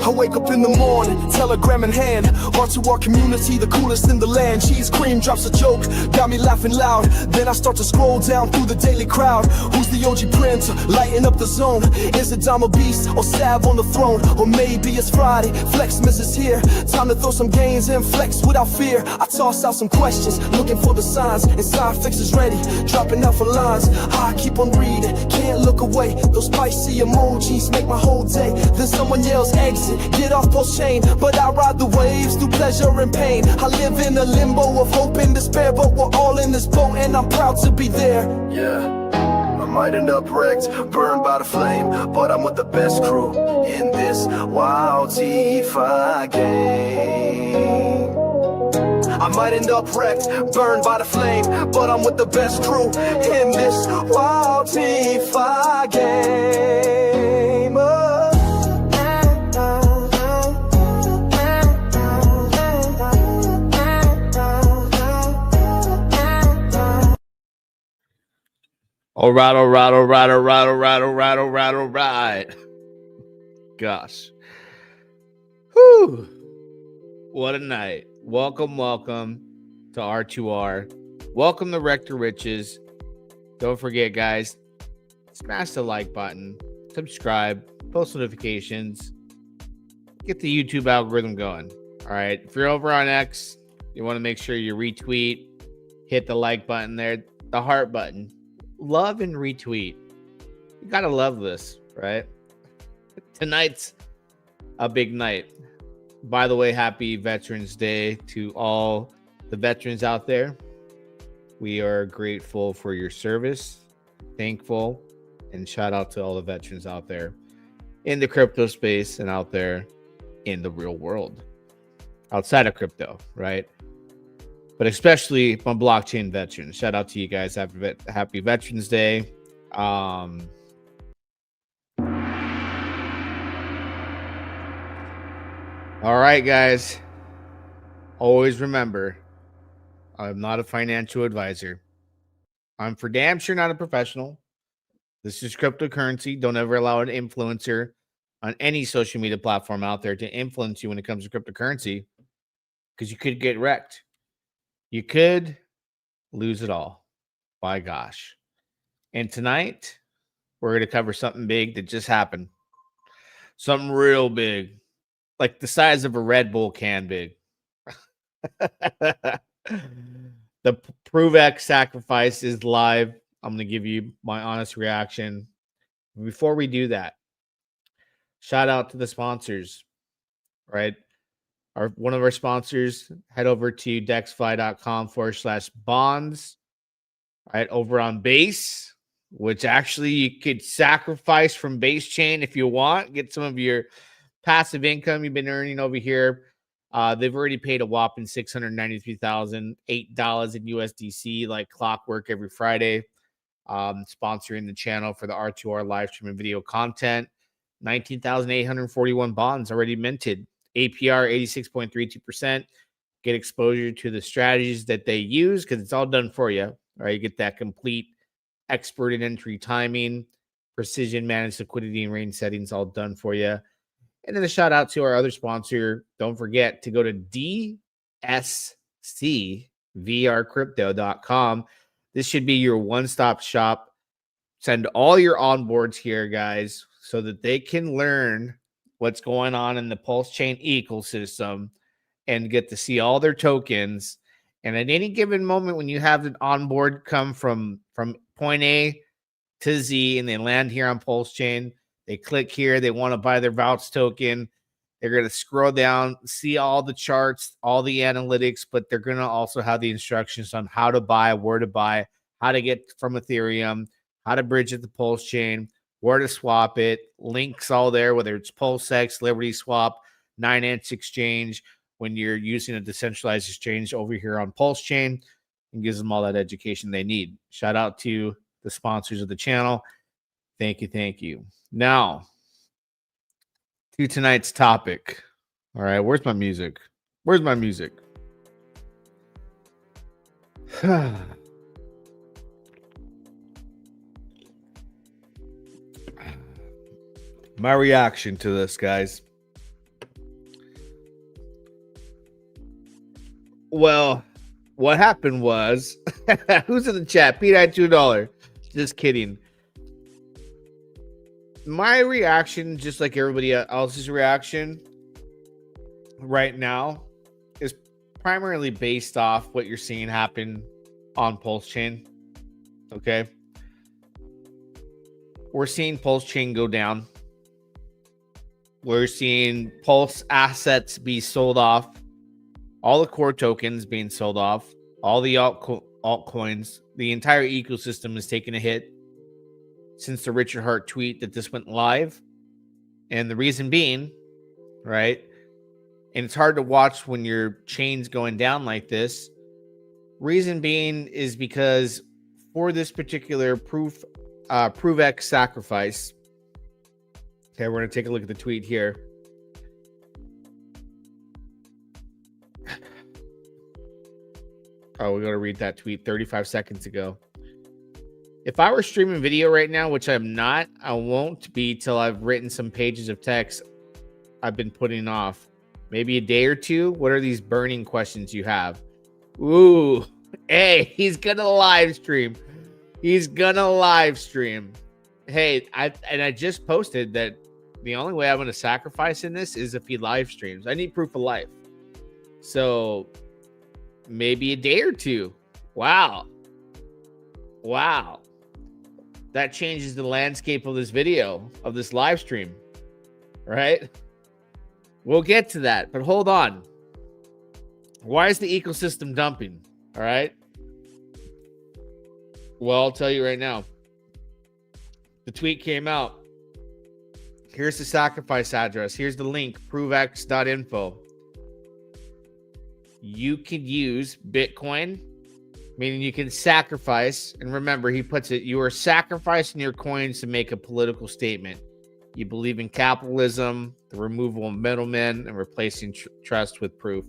I wake up in the morning, telegram in hand, R2R community, the coolest in the land. Cheese cream drops a joke, got me laughing loud. Then I start to scroll down through the daily crowd. Who's the OG prince, lighting up the zone? Is it Dama Beast or Sav on the throne? Or maybe it's Friday, Flexmas is here. Time to throw some gains and flex without fear. I toss out some questions, looking for the signs. Inside fix is ready, dropping out for lines. I keep on reading, can't look away. Those spicy emojis make my whole day. Then someone yells exit, get off PulseChain. But I ride the waves through pleasure and pain. I live in a limbo of hope and despair, but we're all in this boat and I'm proud to be there. Yeah, I might end up wrecked, burned by the flame, but I'm with the best crew in this wild T5 game. I might end up wrecked, burned by the flame, but I'm with the best crew in this wild T5 game. All right. Gosh. Whew. What a night. Welcome to R2R. Welcome to Rekt to Riches. Don't forget, guys, smash the like button, subscribe, post notifications, get the YouTube algorithm going. All right. If you're over on X, you want to make sure you retweet, hit the like button there, the heart button. Love and retweet. You gotta love this, right? Tonight's a big night. By the way, happy Veterans Day to all the veterans out there. We are grateful for your service, thankful, and shout out to all the veterans out there in the crypto space and out there in the real world, outside of crypto, right? But especially my blockchain veterans. Shout out to you guys. Happy Veterans Day. All right, guys. Always remember, I'm not a financial advisor. I'm for damn sure not a professional. This is cryptocurrency. Don't ever allow an influencer on any social media platform out there to influence you when it comes to cryptocurrency, because you could get wrecked. You could lose it all. By gosh. And tonight, we're going to cover something big that just happened. Something real big. Like the size of a Red Bull can big. The ProveX Sacrifice is live. I'm going to give you my honest reaction. Before we do that, shout out to the sponsors, right? One of our sponsors, head over to dexfly.com/bonds, right? Over on Base, which actually you could sacrifice from Base Chain if you want, get some of your passive income you've been earning over here. They've already paid a whopping $693,008 in USDC, like clockwork every Friday, sponsoring the channel for the R2R live stream and video content. 19,841 bonds already minted. APR 86.32%. Get exposure to the strategies that they use because it's all done for you. All right, you get that complete expert in entry timing, precision managed liquidity and range settings all done for you. And then a shout out to our other sponsor. Don't forget to go to dscvrcrypto.com. This should be your one-stop shop. Send all your onboards here, guys, so that they can learn what's going on in the PulseChain ecosystem and get to see all their tokens. And at any given moment, when you have an onboard come from point A to Z and they land here on PulseChain, they click here, they want to buy their Vouch token. They're going to scroll down, see all the charts, all the analytics, but they're going to also have the instructions on how to buy, where to buy, how to get from Ethereum, how to bridge it to PulseChain, where to swap it, links all there, whether it's PulseX, Liberty Swap, 9th Exchange, when you're using a decentralized exchange over here on PulseChain, and gives them all that education they need. Shout out to the sponsors of the channel. Thank you. Now, to tonight's topic. All right, where's my music? My reaction to this, guys. Well, what happened was, who's in the chat? Pete had $2. Just kidding. My reaction, just like everybody else's reaction right now, is primarily based off what you're seeing happen on PulseChain. Okay. We're seeing PulseChain go down. We're seeing Pulse assets be sold off. All the core tokens being sold off. All the altcoins. The entire ecosystem is taking a hit since the Richard Hart tweet that this went live. And the reason being, right? And it's hard to watch when your chain's going down like this. Reason being is because for this particular ProveX Sacrifice, okay, we're going to take a look at the tweet here. Oh, we're going to read that tweet 35 seconds ago. If I were streaming video right now, which I'm not, I won't be till I've written some pages of text I've been putting off. Maybe a day or two. What are these burning questions you have? Ooh, hey, he's going to live stream. He's going to live stream. Hey, I just posted that the only way I'm going to sacrifice in this is if he live streams. I need proof of life. So maybe a day or two. Wow. That changes the landscape of this video, of this live stream, right? We'll get to that, but hold on. Why is the ecosystem dumping? All right. Well, I'll tell you right now. The tweet came out. Here's the sacrifice address. Here's the link, provex.info. You could use Bitcoin, meaning you can sacrifice. And remember, he puts it, you are sacrificing your coins to make a political statement. You believe in capitalism, the removal of middlemen, and replacing trust with proof.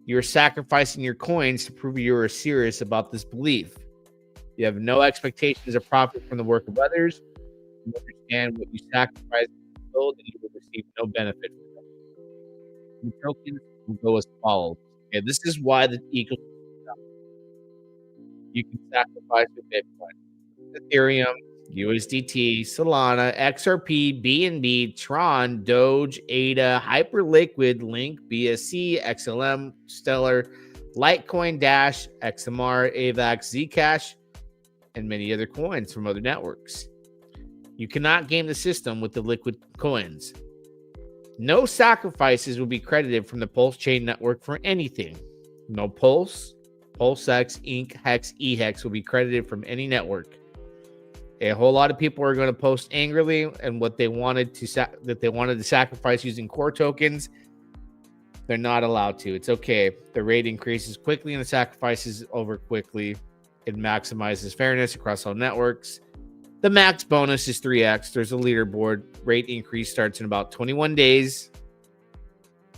You're sacrificing your coins to prove you are serious about this belief. You have no expectations of profit from the work of others. You understand what you sacrifice to build, and you will receive no benefit from it. The tokens will go as follows. Okay, this is why the ecosystem. You can sacrifice with Bitcoin, Ethereum, USDT, Solana, XRP, BNB, Tron, Doge, ADA, Hyperliquid, Link, BSC, XLM, Stellar, Litecoin, Dash, XMR, AVAX, Zcash, and many other coins from other networks. You cannot game the system with the liquid coins. No sacrifices will be credited from the PulseChain network for anything. No Pulse, PulseX, Inc., Hex, eHex will be credited from any network. A whole lot of people are going to post angrily and what they wanted to sacrifice using core tokens. They're not allowed to. It's okay. The rate increases quickly and the sacrifice is over quickly. It maximizes fairness across all networks. The max bonus is 3x. There's a leaderboard. Rate increase starts in about 21 days.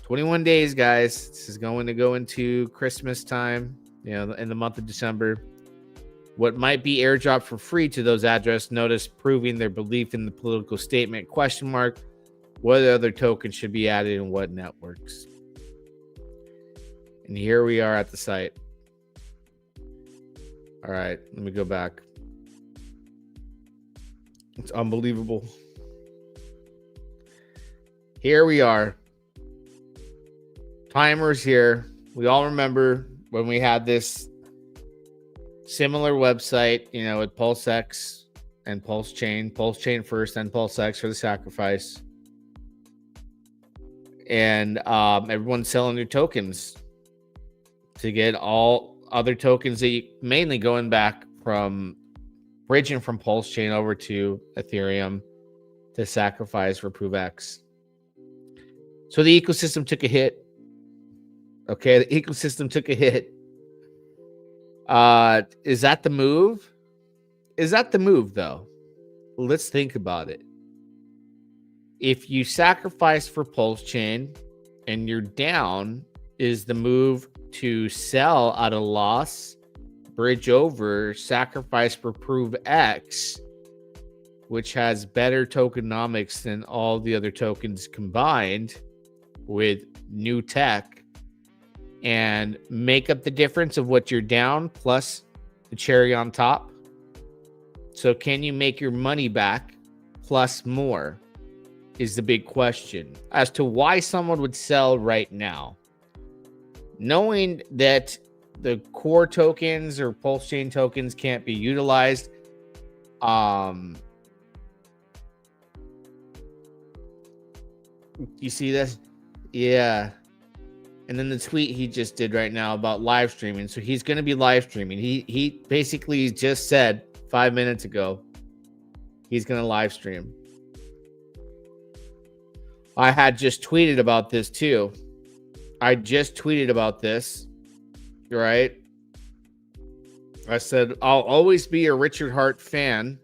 21 days, guys. This is going to go into Christmas time, in the month of December. What might be airdropped for free to those address notice proving their belief in the political statement, ? What other tokens should be added in what networks? And here we are at the site. All right, let me go back. It's unbelievable. Here we are. Timer's here. We all remember when we had this similar website, with PulseX and PulseChain. PulseChain first, then PulseX for the sacrifice. And everyone's selling their tokens to get all other tokens that mainly going back from bridging from PulseChain over to Ethereum to sacrifice for ProveX. So the ecosystem took a hit. Okay, the ecosystem took a hit. Is that the move? Is that the move, though? Let's think about it. If you sacrifice for PulseChain and you're down, is the move to sell at a loss, bridge over, sacrifice for ProveX, which has better tokenomics than all the other tokens combined with new tech, and make up the difference of what you're down plus the cherry on top. So can you make your money back plus more is the big question as to why someone would sell right now. Knowing that the core tokens or PulseChain tokens can't be utilized. You see this? Yeah. And then the tweet he just did right now about live streaming. So he's going to be live streaming. He basically just said 5 minutes ago he's going to live stream. I had just tweeted about this too. I just tweeted about this, right? I said, I'll always be a Richard Hart fan,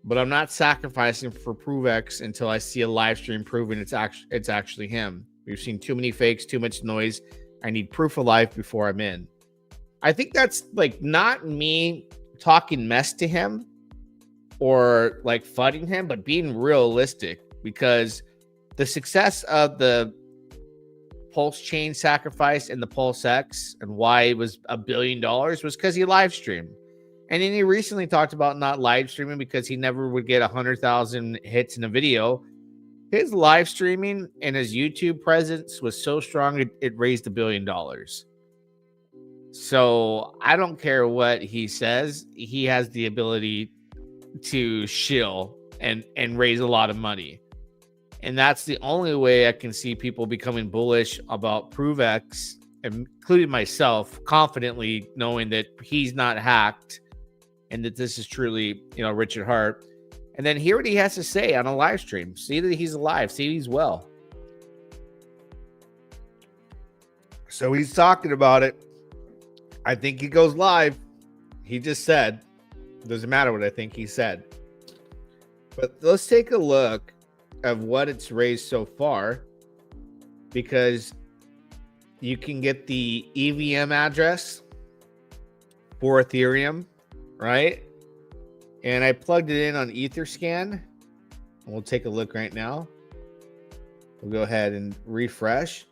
but I'm not sacrificing for ProveX until I see a live stream proving it's actually him. We've seen too many fakes, too much noise. I need proof of life before I'm in. I think that's like not me talking mess to him or like fudding him, but being realistic, because the success of the PulseChain sacrifice and the PulseX and why it was $1 billion was because he live streamed. And then he recently talked about not live streaming because he never would get 100,000 hits in a video. His live streaming and his YouTube presence was so strong, it raised $1 billion. So I don't care what he says. He has the ability to shill and raise a lot of money. And that's the only way I can see people becoming bullish about ProveX, including myself, confidently knowing that he's not hacked and that this is truly, Richard Hart. And then hear what he has to say on a live stream. See that he's alive. See he's well. So he's talking about it. I think he goes live. He just said, doesn't matter what I think he said. But let's take a look of what it's raised so far, because you can get the EVM address for Ethereum, right? And I plugged it in on Etherscan, and we'll take a look right now. We'll go ahead and refresh.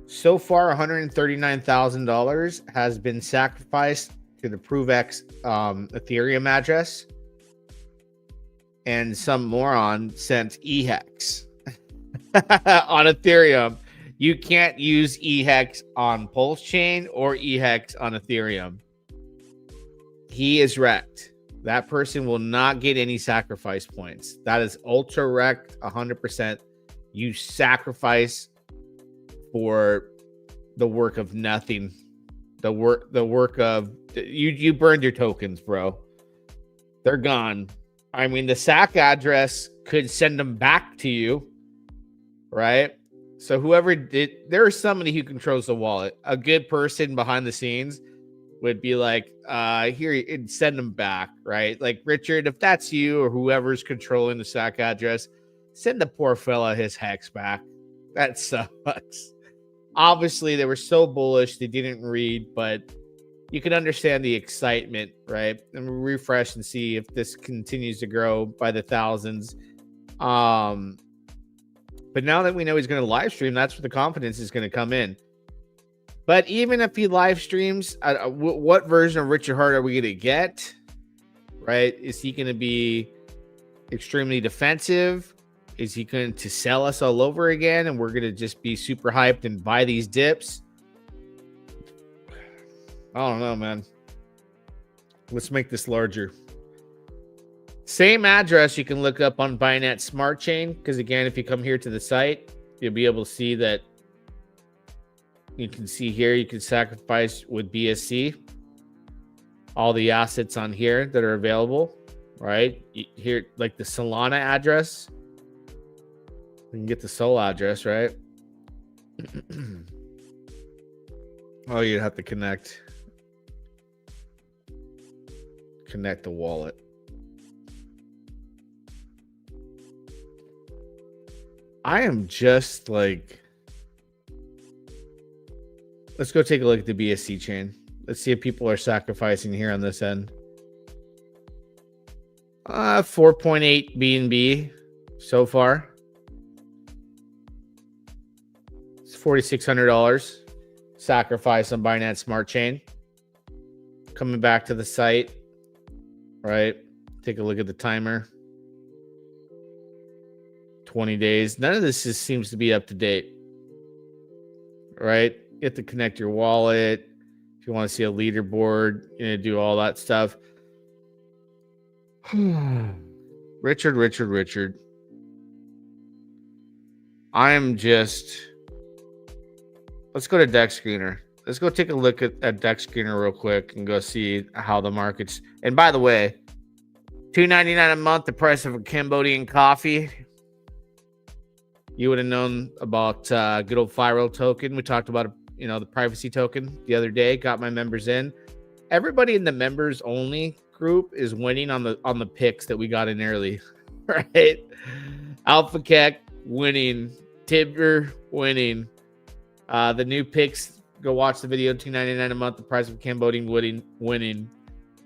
So far, $139,000 has been sacrificed to the ProveX Ethereum address. And some moron sent eHex on Ethereum. You can't use eHex on PulseChain or eHex on Ethereum. He is Rekt. That person will not get any sacrifice points. That is ultra Rekt 100%. You sacrifice for the work of nothing. The work of you burned your tokens, bro. They're gone. I mean, the SAC address could send them back to you, right? So whoever did, there is somebody who controls the wallet. A good person behind the scenes would be like, here, and send them back, right? Like, Richard, if that's you or whoever's controlling the SAC address, send the poor fella his hex back. That sucks. Obviously, they were so bullish, they didn't read, but you can understand the excitement, right? And refresh and see if this continues to grow by the thousands. But now that we know he's going to live stream, that's where the confidence is going to come in. But even if he live streams, what version of Richard Hart are we going to get? Right? Is he going to be extremely defensive? Is he going to sell us all over again? And we're going to just be super hyped and buy these dips? I don't know, man. Let's make this larger. Same address you can look up on Binance Smart Chain, because again, if you come here to the site, you'll be able to see that. You can see here, you can sacrifice with BSC. All the assets on here that are available, right? Here, like the Solana address. We can get the Sol address, right? Oh, you'd have to connect the wallet. I am just like, let's go take a look at the BSC chain. Let's see if people are sacrificing here on this end. 4.8 BNB so far. It's $4,600 Sacrifice on Binance Smart Chain. Coming back to the site, right? Take a look at the timer. 20 days. None of this seems to be up to date, right? You have to connect your wallet. If you want to see a leaderboard, you know, do all that stuff. Richard. I'm just... Let's go to Deck Screener. Let's go take a look at Deck Screener real quick and go see how the market's... And by the way, $2.99 a month, the price of a Cambodian coffee. You would have known about good old Fyro token. We talked about, you know, the privacy token the other day. Got my members in. Everybody in the members only group is winning on the picks that we got in early, right? Alpha Keck winning, Tibber winning. The new picks, go watch the video. $2.99 a month, the price of Cambodian winning.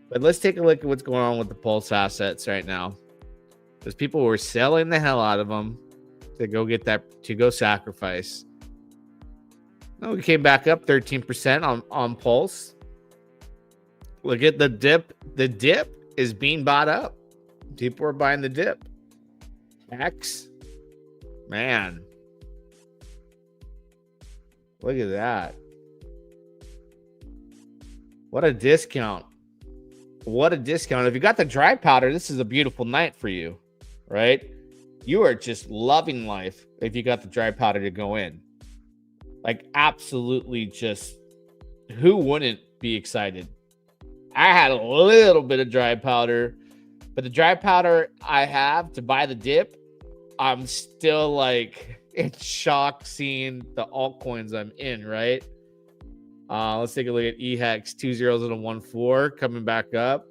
But let's take a look at what's going on with the Pulse assets right now, because people were selling the hell out of them to go get that, to go sacrifice. No, we came back up 13% on Pulse. Look at the dip. The dip is being bought up. People are buying the dip. X, man, look at that. What a discount. What a discount. If you got the dry powder, this is a beautiful night for you, right? You are just loving life if you got the dry powder to go in. Like, absolutely, just who wouldn't be excited? I had a little bit of dry powder, but the dry powder I have to buy the dip, I'm still like in shock seeing the altcoins I'm in, right? Let's take a look at EHEX 2 zeros and a 1 4 coming back up.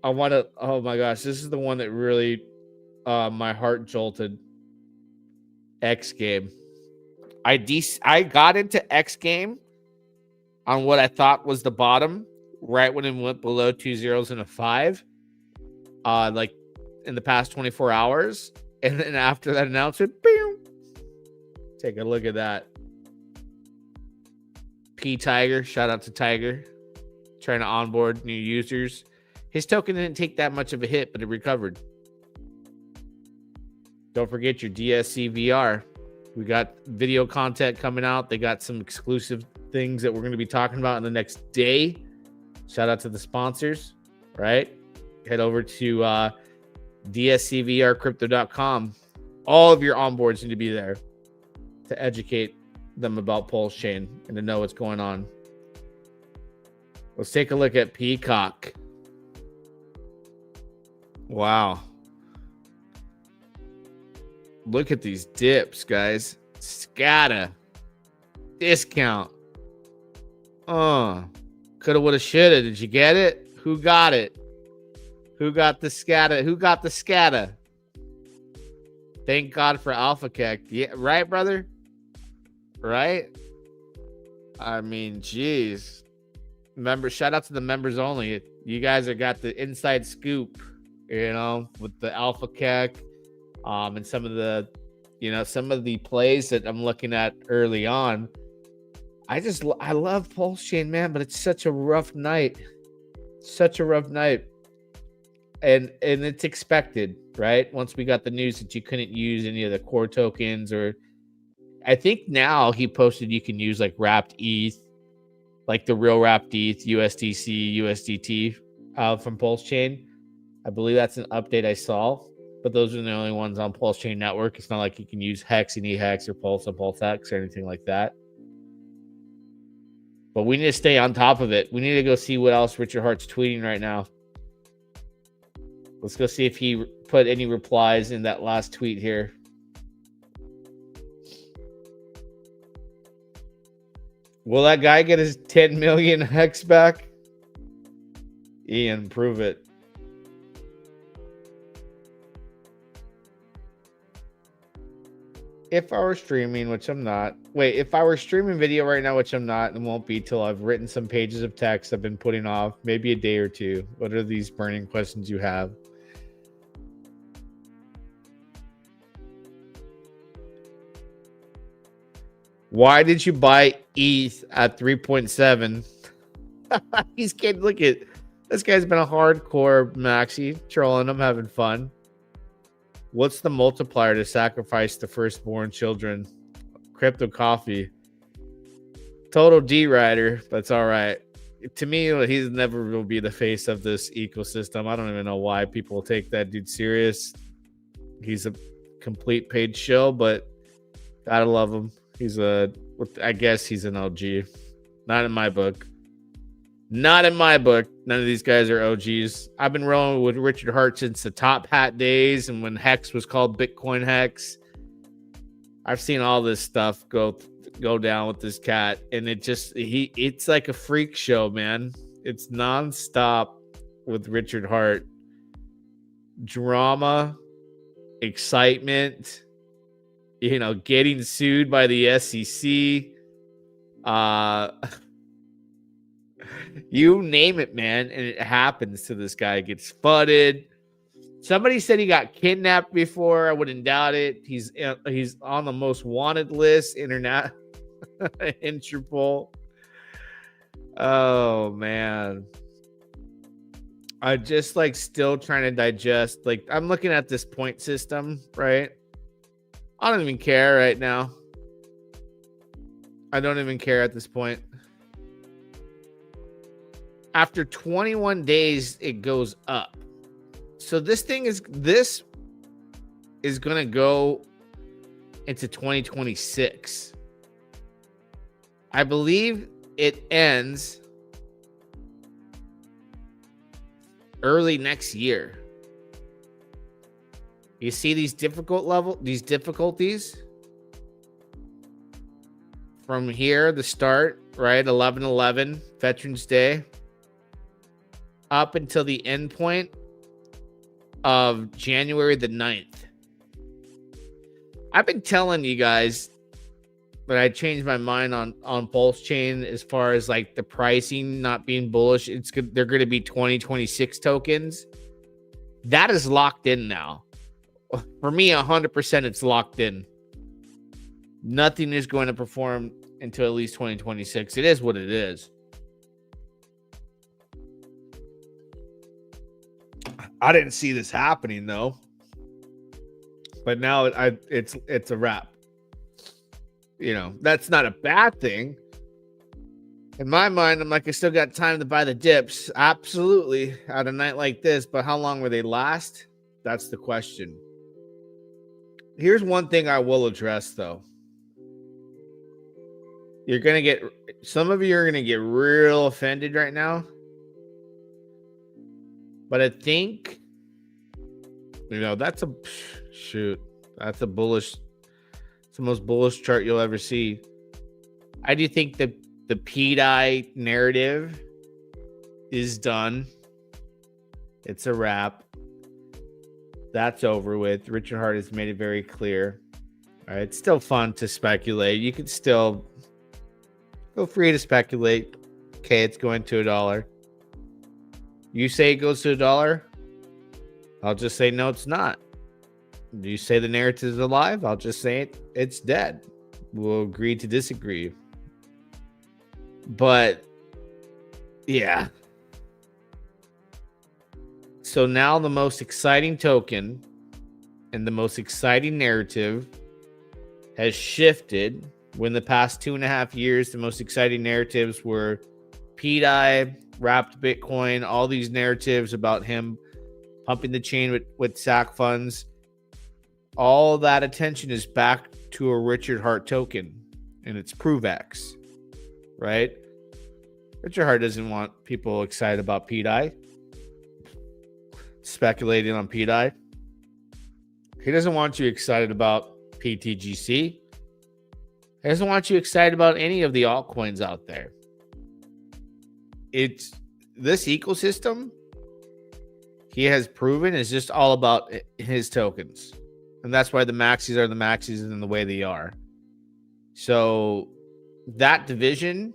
I want to, oh my gosh, this is the one that really my heart jolted. X game. I got into X game on what I thought was the bottom, right when it went below 2 zeros and a 5, like in the past 24 hours. And then after that announcement, boom, take a look at that. P Tiger, shout out to Tiger, trying to onboard new users. His token didn't take that much of a hit, but it recovered. Don't forget your DSC VR. We got video content coming out. They got some exclusive things that we're going to be talking about in the next day. Shout out to the sponsors, right? Head over to dscvrcrypto.com. All of your onboards need to be there to educate them about PulseChain and to know what's going on. Let's take a look at Peacock. Wow. Look at these dips, guys. Scatta. Discount. Coulda, woulda, shoulda. Did you get it? Who got it? Who got the scatta? Who got the scatta? Thank God for Alpha Keck. Yeah, right, brother? Right? I mean, geez. Members, shout out to the members only. You guys have got the inside scoop, you know, with the Alpha Keck, and some of the, you know, some of the plays that I'm looking at early on. I love PulseChain, man, but it's such a rough night. Such a rough night. And it's expected, right? Once we got the news that you couldn't use any of the core tokens, or I think now he posted you can use like wrapped ETH, like the real wrapped ETH, USDC, USDT from PulseChain. I believe that's an update I saw, but those are the only ones on PulseChain network. It's not like you can use Hex and eHex or Pulse and PulseX or anything like that. But we need to stay on top of it. We need to go see what else Richard Hart's tweeting right now. Let's go see if he put any replies in that last tweet here. Will that guy get his 10 million Hex back? Ian, prove it. If I were streaming, which I'm not. Wait, if I were streaming video right now, which I'm not, and won't be till I've written some pages of text I've been putting off, maybe a day or two. What are these burning questions you have? Why did you buy ETH at 3.7? He's getting, look at this guy's been a hardcore maxi, trolling him, having fun. What's the multiplier to sacrifice the firstborn children? Crypto coffee. Total D rider, but it's all right. To me, he's never will be the face of this ecosystem. I don't even know why people take that dude serious. He's a complete paid shill, but gotta love him. I guess he's an OG. Not in my book. Not in my book. None of these guys are OGs. I've been rolling with Richard Hart since the Top Hat days and when Hex was called Bitcoin Hex. I've seen all this stuff go down with this cat, and it's like a freak show, man. It's nonstop with Richard Hart. Drama, excitement, getting sued by the SEC. You name it, man, and it happens to this guy. Gets fudded. Somebody said he got kidnapped before. I wouldn't doubt it. He's on the most wanted list, Interpol. Oh man, I just still trying to digest. I'm looking at this point system, right? I don't even care right now. I don't even care at this point. After 21 days, it goes up. So this is going to go into 2026. I believe it ends early next year. You see these difficulties from here, the start, right? 11/11, Veterans Day, up until the end point of January the 9th. I've been telling you guys that I changed my mind on PulseChain as far as the pricing not being bullish. They're going to be 2026 tokens. That is locked in now. For me, 100% it's locked in. Nothing is going to perform until at least 2026. It is what it is. I didn't see this happening though, but now it's a wrap. That's not a bad thing. In my mind, I'm I still got time to buy the dips. Absolutely, at a night like this. But how long will they last? That's the question. Here's one thing I will address though. Some of you are gonna get real offended right now. But I think, that's a bullish. It's the most bullish chart you'll ever see. I do think that the PDI narrative is done. It's a wrap. That's over with. Richard Hart has made it very clear. All right, it's still fun to speculate. You can still feel free to speculate. Okay, it's going to $1. You say it goes to $1, I'll just say no, it's not. Do you say the narrative is alive? I'll just say it's dead. We'll agree to disagree. But yeah. So now the most exciting token and the most exciting narrative has shifted. When the past 2.5 years, the most exciting narratives were PDI, wrapped Bitcoin, all these narratives about him pumping the chain with SAC funds. All that attention is back to a Richard Hart token, and it's ProveX, right? Richard Hart doesn't want people excited about PDI, speculating on PDI. He doesn't want you excited about PTGC. He doesn't want you excited about any of the altcoins out there. It's this ecosystem he has proven is just all about his tokens. And that's why the maxis are the maxis and the way they are. So that division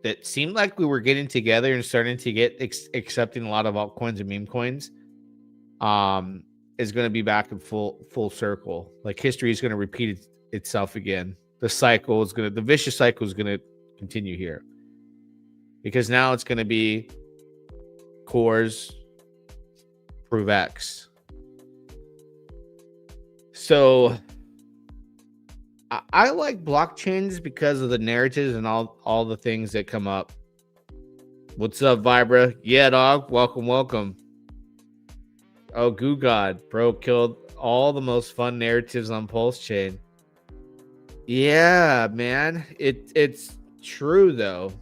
that seemed like we were getting together and starting to get accepting a lot of altcoins and meme coins is going to be back in full circle. History is going to repeat itself again. the vicious cycle is gonna continue here, because now it's gonna be cores, ProveX. So I like blockchains because of the narratives and all the things that come up. What's up, Vibra? Yeah, dog. Welcome. Oh, Goo God, bro, killed all the most fun narratives on PulseChain. Yeah, man. It's true though.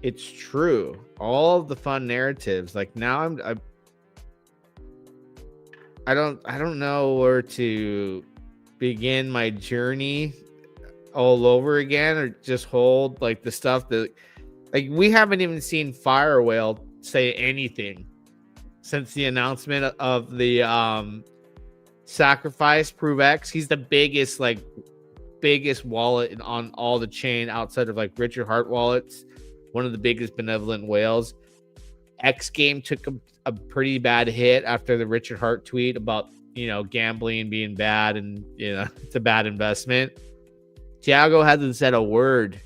It's true. All of the fun narratives. Like now I don't know where to begin my journey all over again, or just hold like the stuff that, like, we haven't even seen Fire Whale say anything since the announcement of the sacrifice ProveX. He's the biggest wallet on all the chain outside of like Richard Hart wallets, one of the biggest benevolent whales. X Game took a pretty bad hit after the Richard Hart tweet about, gambling being bad and, it's a bad investment. Thiago hasn't said a word.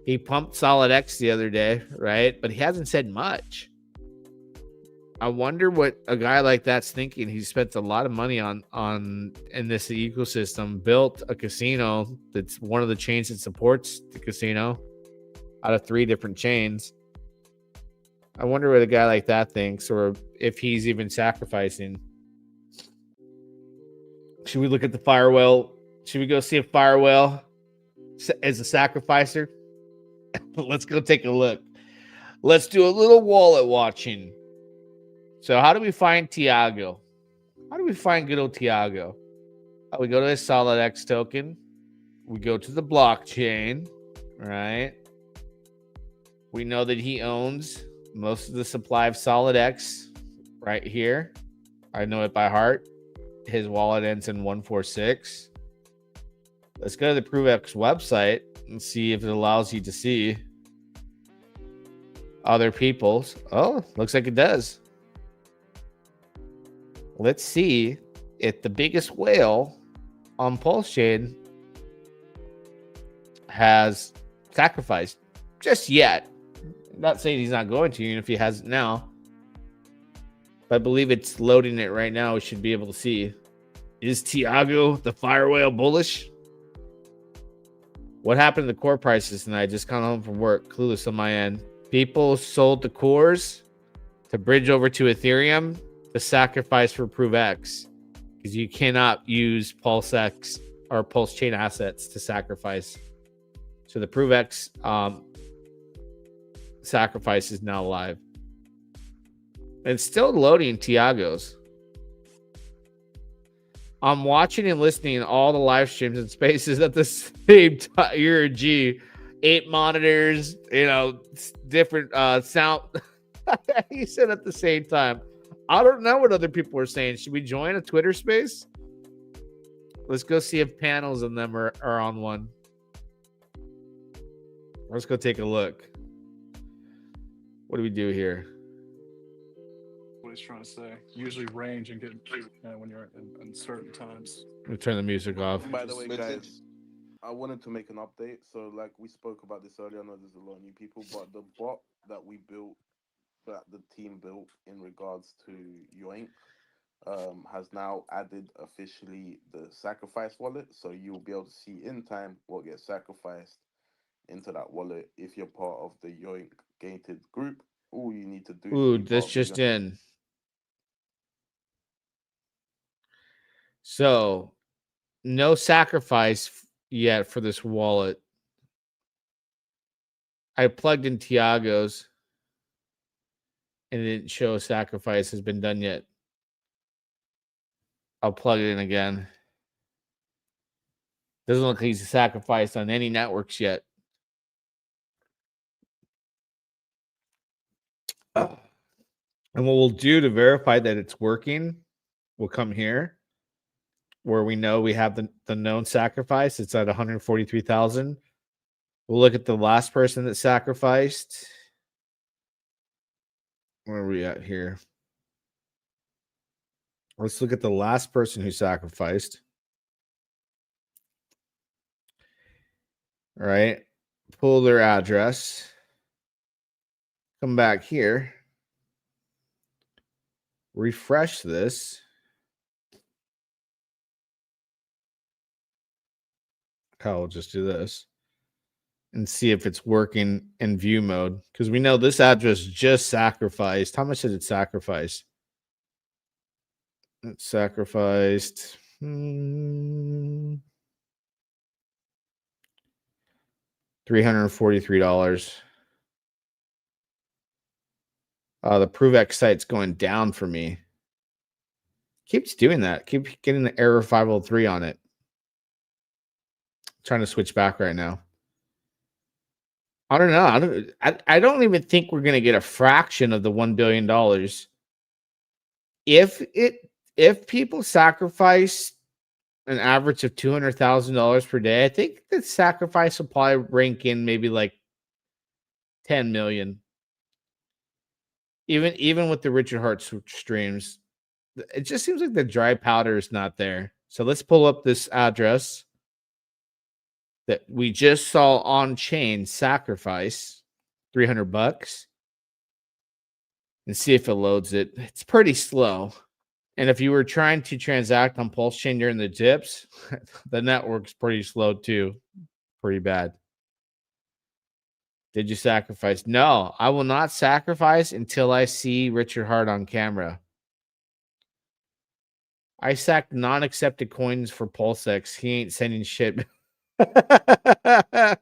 He pumped Solid X the other day, right? But he hasn't said much. I wonder what a guy like that's thinking. He spent a lot of money on in this ecosystem, built a casino that's one of the chains that supports the casino out of 3 different chains. I wonder what a guy like that thinks, or if he's even sacrificing. Should we look at the Fire Whale? Should we go see if Fire Whale is a sacrificer? Let's go take a look. Let's do a little wallet watching. So how do we find Thiago? How do we find good old Thiago? We go to his Solid X token. We go to the blockchain, right? We know that he owns most of the supply of Solid X right here. I know it by heart. His wallet ends in 146. Let's go to the ProveX website and see if it allows you to see other people's. Oh, looks like it does. Let's see if the biggest whale on PulseChain has sacrificed just yet. I'm not saying he's not going to, even if he hasn't now. But I believe it's loading it right now. We should be able to see. Is Thiago the Fire Whale bullish? What happened to the core prices tonight? Just got home from work. Clueless on my end. People sold the cores to bridge over to Ethereum to sacrifice for ProveX, because you cannot use PulseX or PulseChain assets to sacrifice. So the ProveX sacrifice is now live. It's still loading Thiago's. I'm watching and listening to all the live streams and spaces at the same time. You're a G. 8 monitors, different sound. He said at the same time. I don't know what other people are saying. Should we join a Twitter space? Let's go see if panels of them are on one. Let's go take a look. What do we do here? What he's trying to say. Usually range and get when you're in certain times. Let me turn the music off. By the way, guys, I wanted to make an update. So, like we spoke about this earlier, I know there's a lot of new people, but the bot that we built, that the team built in regards to Yoink, has now added officially the sacrifice wallet. So you'll be able to see in time what gets sacrificed into that wallet if you're part of the Yoink gated group. All you need to do. Ooh, this just in. So, no sacrifice yet for this wallet. I plugged in Thiago's and it didn't show a sacrifice has been done yet. I'll plug it in again. Doesn't look like he's sacrificed on any networks yet. And what we'll do to verify that it's working, we'll come here where we know we have the known sacrifice. It's at 143,000. We'll look at the last person that sacrificed. Where are we at here? Let's look at the last person who sacrificed. All right. Pull their address. Come back here. Refresh this. I'll just do this and see if it's working in view mode, because we know this address just sacrificed. How much did it sacrifice? It sacrificed $343. The ProveX site's going down for me. Keeps doing that. Keep getting the error 503 on it. Trying to switch back right now. I don't know. I don't even think we're gonna get a fraction of the $1 billion. If people sacrifice an average of $200,000 per day, I think the sacrifice will probably rank in maybe like 10 million. Even with the Richard Hart streams, it just seems like the dry powder is not there. So let's pull up this address that we just saw on chain sacrifice $300 and see if it loads it. It's pretty slow. And if you were trying to transact on PulseChain during the dips, the network's pretty slow too. Pretty bad. Did you sacrifice? No, I will not sacrifice until I see Richard Hart on camera. I sacked non-accepted coins for PulseX. He ain't sending shit. I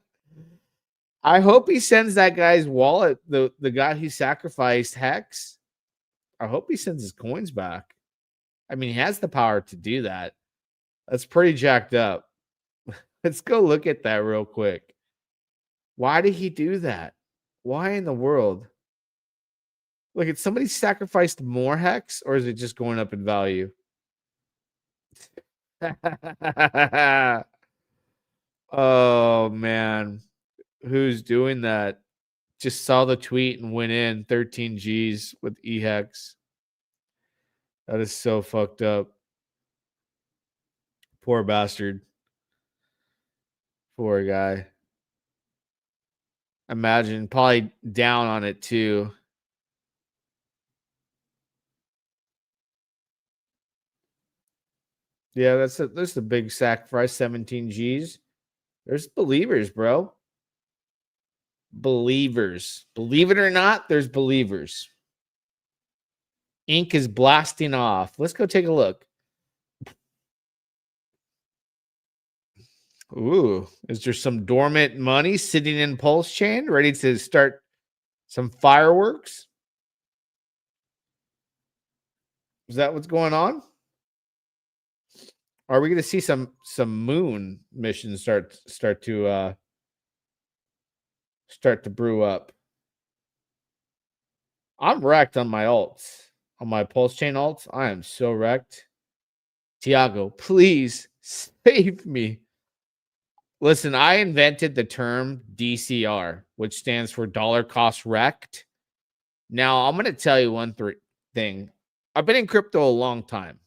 hope he sends that guy's wallet, the guy who sacrificed Hex. I hope he sends his coins back. I mean, he has the power to do that. That's pretty jacked up. Let's go look at that real quick. Why did he do that? Why in the world? Look, did somebody sacrificed more Hex, or is it just going up in value? Oh, man. Who's doing that? Just saw the tweet and went in 13 G's with EHEX. That is so fucked up. Poor bastard. Poor guy. Imagine, probably down on it too. Yeah, that's a big sacrifice. 17 G's. There's believers, bro. Believers. Believe it or not, there's believers. Ink is blasting off. Let's go take a look. Ooh, is there some dormant money sitting in PulseChain ready to start some fireworks? Is that what's going on? Are we going to see some moon missions start to brew up? I'm wrecked on my alts, on my PulseChain alts. I am so wrecked. Tiago, please save me. Listen, I invented the term DCR, which stands for dollar cost Rekt. Now, I'm going to tell you one thing. I've been in crypto a long time.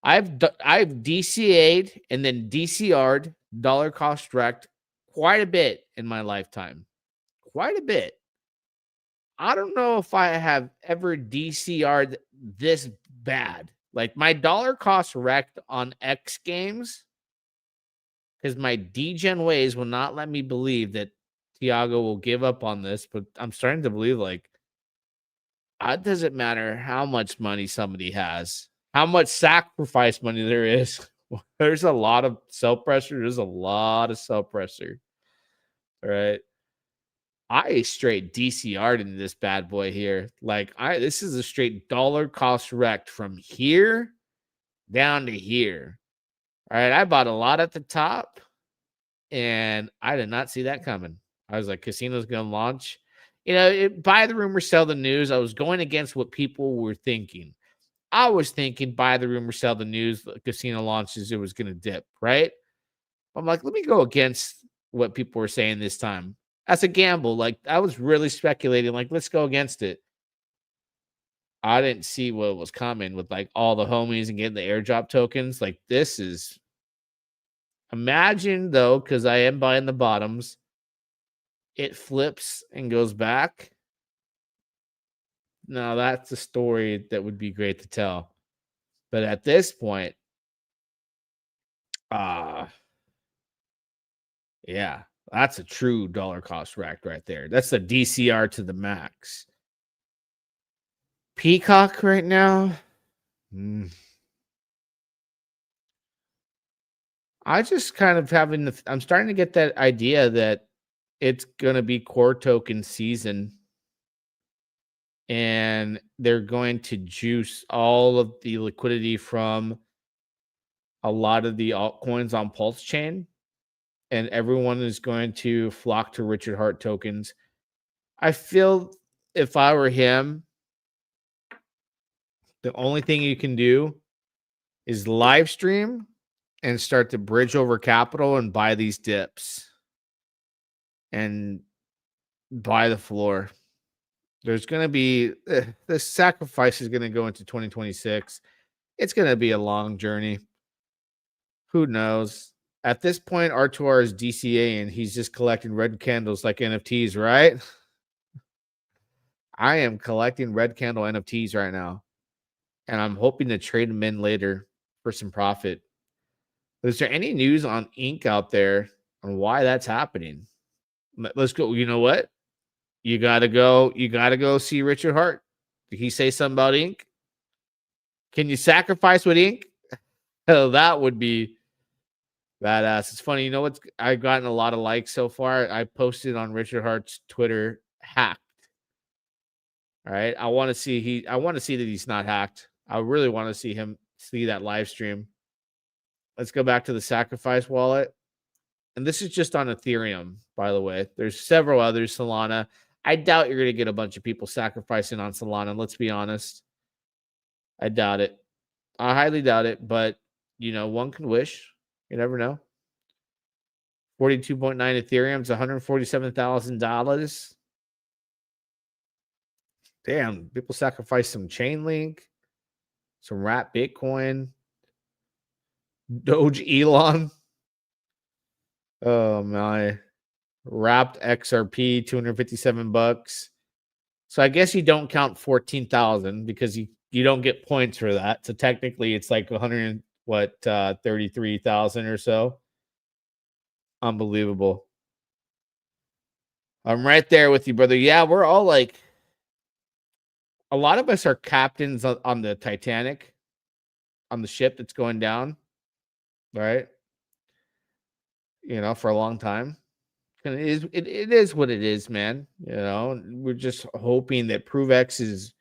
I've DCA'd and then DCR'd dollar cost Rekt quite a bit in my lifetime. Quite a bit. I don't know if I have ever DCR'd this bad. Like my dollar cost Rekt on X games, because my degen ways will not let me believe that Tiago will give up on this, but I'm starting to believe like it doesn't matter how much money somebody has, how much sacrifice money there is. There's a lot of self pressure. There's a lot of self pressure. All right. I straight DCR'd into this bad boy here. Like this is a straight dollar cost Rekt from here down to here. All right. I bought a lot at the top and I did not see that coming. I was like, casino's going to launch. You know, buy the rumor, sell the news. I was going against what people were thinking. I was thinking buy the rumor, sell the news. The casino launches, it was going to dip, right? I'm like, let me go against what people were saying this time. That's a gamble. Like, I was really speculating, like, let's go against it. I didn't see what was coming with, like, all the homies and getting the airdrop tokens. Like, this is Imagine though, because I am buying the bottoms, it flips and goes back. Now that's a story that would be great to tell. But at this point, yeah, that's a true dollar cost Rekt right there. That's the DCR to the max. Peacock right now. I just kind of I'm starting to get that idea that it's going to be core token season and they're going to juice all of the liquidity from a lot of the altcoins on PulseChain, and everyone is going to flock to Richard Hart tokens. I feel if I were him, the only thing you can do is live stream and start to bridge over capital and buy these dips and buy the floor. There's going to be the sacrifice is going to go into 2026. It's going to be a long journey. Who knows? At this point, R2R is DCA and he's just collecting red candles like NFTs, right? I am collecting red candle NFTs right now, and I'm hoping to trade them in later for some profit. Is there any news on Ink out there on why that's happening? Let's go. You know what? You gotta go. You gotta go see Richard Hart. Did he say something about Ink? Can you sacrifice with Ink? Hell, that would be badass. It's funny. You know what? I've gotten a lot of likes so far. I posted on Richard Hart's Twitter, hacked. All right. I want to see that he's not hacked. I really want to see that live stream. Let's go back to the sacrifice wallet. And this is just on Ethereum, by the way. There's several others, Solana. I doubt you're going to get a bunch of people sacrificing on Solana. Let's be honest. I doubt it. I highly doubt it, but one can wish. You never know. 42.9 Ethereum is $147,000. Damn, people sacrifice some Chainlink, some Wrap Bitcoin, Doge Elon. Oh my. Wrapped XRP, $257. So I guess you don't count 14,000 because you don't get points for that. So technically it's like 33,000 or so. Unbelievable. I'm right there with you, brother. Yeah, we're all like, a lot of us are captains on the Titanic, on the ship that's going down, right? For a long time. And it is what it is, man. We're just hoping that ProveX's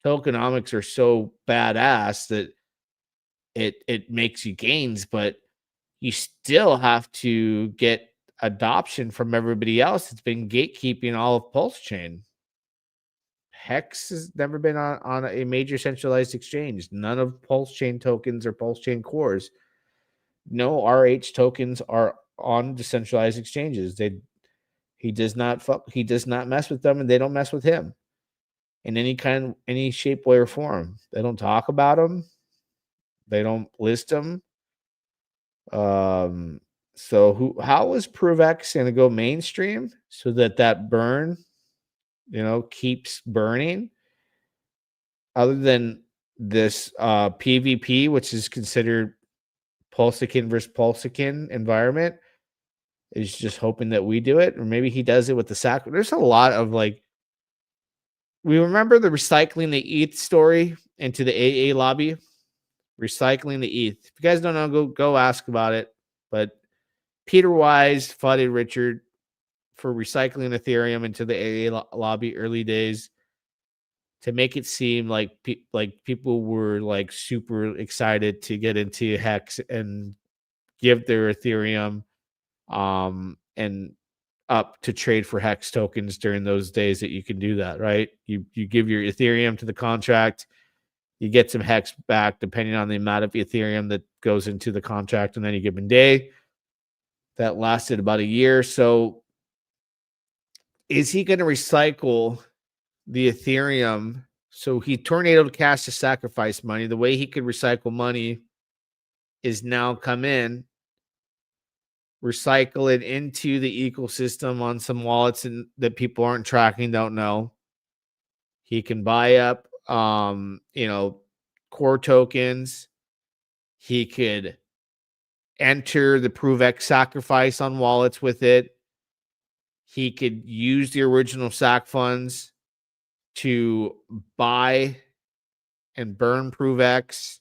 tokenomics are so badass that it makes you gains, but you still have to get adoption from everybody else that's been gatekeeping all of PulseChain. Hex has never been on a major centralized exchange. None of PulseChain tokens or PulseChain cores. No RH tokens are on decentralized exchanges. He does not mess with them, and they don't mess with him in any shape, way, or form. They don't talk about them. They don't list them. So how is ProveX going to go mainstream so that burn, keeps burning? Other than this PvP, which is considered PulseChain versus PulseChain environment, is just hoping that we do it, or maybe he does it with the sac. There's a lot of we remember the recycling the ETH story into the AA lobby, recycling the ETH. If you guys don't know, go ask about it. But Peter Wise flooded Richard for recycling Ethereum into the AA lobby early days to make it seem like people were super excited to get into Hex and give their Ethereum and up to trade for Hex tokens during those days that you can do that, right? You give your Ethereum to the contract, you get some Hex back depending on the amount of Ethereum that goes into the contract on any given day. That lasted about a year. So is he going to recycle the Ethereum? So he tornadoed cash to sacrifice money. The way he could recycle money is now come in recycle it into the ecosystem on some wallets that people aren't tracking, don't know. He can buy up, core tokens. He could enter the ProveX Sacrifice on wallets with it. He could use the original SAC funds to buy and burn ProveX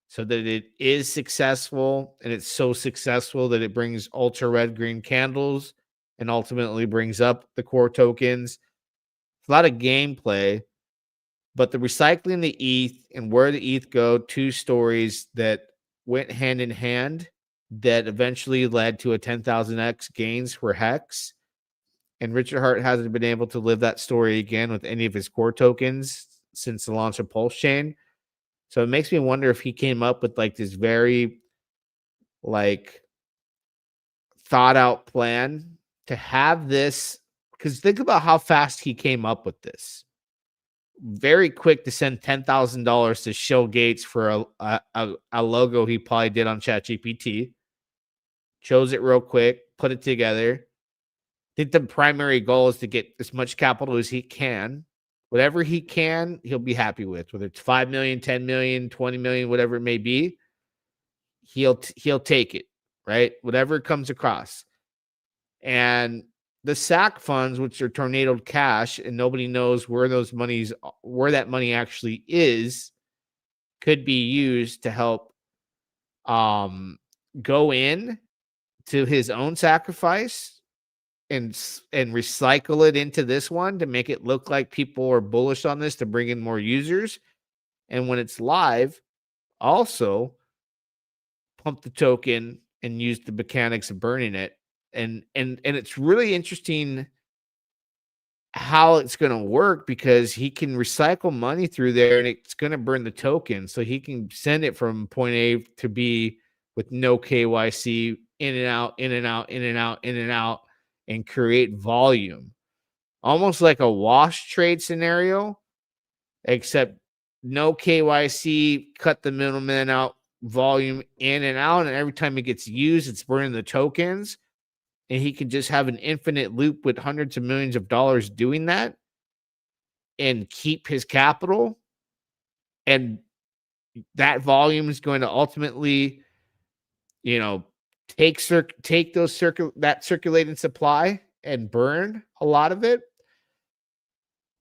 so that it is successful, and it's so successful that it brings ultra red green candles and ultimately brings up the core tokens. It's a lot of gameplay, but the recycling the ETH and where the ETH go, two stories that went hand in hand that eventually led to a 10,000x gains for Hex. And Richard Hart hasn't been able to live that story again with any of his core tokens since the launch of PulseChain. So it makes me wonder if he came up with like this very thought out plan to have this, because think about how fast he came up with this. Very quick to send $10,000 to Shill Gates for a logo he probably did on ChatGPT. Chose it real quick, put it together. I think the primary goal is to get as much capital as he can. Whatever he can, he'll be happy with, whether it's 5 million, 10 million, 20 million, whatever it may be. He'll take it, right? Whatever comes across. And the SAC funds, which are tornadoed cash, and nobody knows where that money actually is, could be used to help go in to his own sacrifice and recycle it into this one to make it look like people are bullish on this to bring in more users. And when it's live, also pump the token and use the mechanics of burning it. And it's really interesting how it's going to work, because he can recycle money through there and it's going to burn the token. So he can send it from point A to B with no KYC, in and out, in and out, in and out, in and out, and create volume. Almost like a wash trade scenario, except no KYC, cut the middleman out, volume in and out. And every time it gets used, it's burning the tokens. And he can just have an infinite loop with hundreds of millions of dollars doing that and keep his capital. And that volume is going to ultimately, take that circulating supply and burn a lot of it.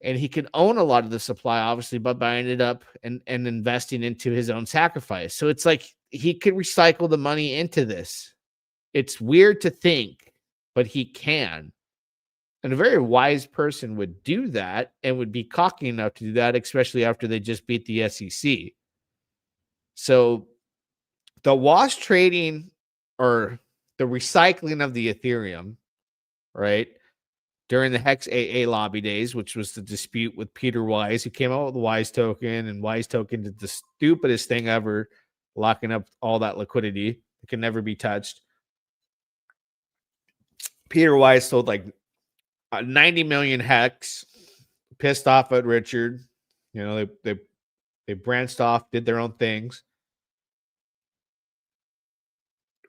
And he can own a lot of the supply, obviously, by buying it up and investing into his own sacrifice. So it's like he could recycle the money into this. It's weird to think, but he can. And a very wise person would do that and would be cocky enough to do that, especially after they just beat the SEC. So the wash trading, or the recycling of the Ethereum, right, during the Hex AA lobby days, which was the dispute with Peter Wise, who came out with the Wise token, and Wise token did the stupidest thing ever, locking up all that liquidity. It can never be touched. Peter Wise sold like 90 million Hex, pissed off at Richard. They branched off, did their own things.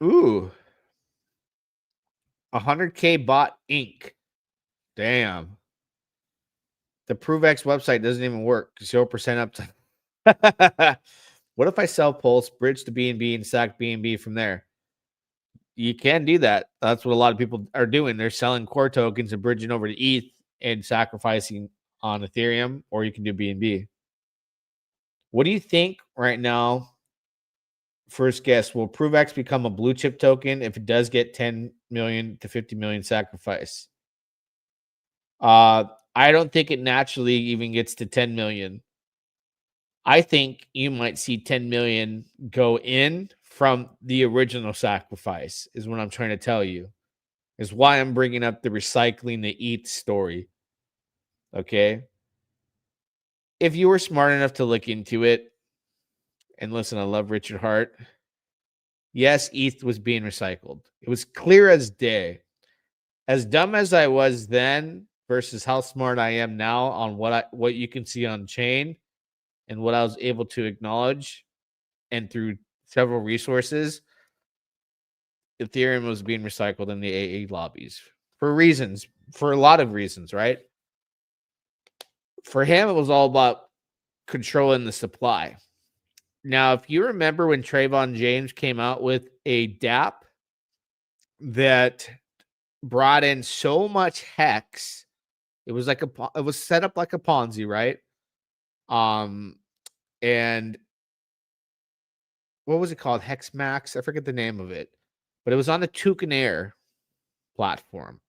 Ooh, 100K bought Inc. Damn. The ProveX website doesn't even work. 0% uptime. What if I sell Pulse, bridge to BNB, and sack BNB from there? You can do that. That's what a lot of people are doing. They're selling core tokens and bridging over to ETH and sacrificing on Ethereum, or you can do BNB. What do you think right now? First guess, will ProveX become a blue chip token if it does get 10 million to 50 million sacrifice? I don't think it naturally even gets to 10 million. I think you might see 10 million go in from the original sacrifice, is what I'm trying to tell you. Is why I'm bringing up the recycling the ETH story. Okay? If you were smart enough to look into it, and listen, I love Richard Hart. Yes, ETH was being recycled. It was clear as day. As dumb as I was then versus how smart I am now on what you can see on chain and what I was able to acknowledge and through several resources, Ethereum was being recycled in the AA lobbies for reasons, for a lot of reasons, right? For him, it was all about controlling the supply. Now, if you remember when Trayvon James came out with a DApp that brought in so much hex, it was set up like a Ponzi, right? And what was it called? Hex Max? I forget the name of it, but it was on the Toucaneer platform.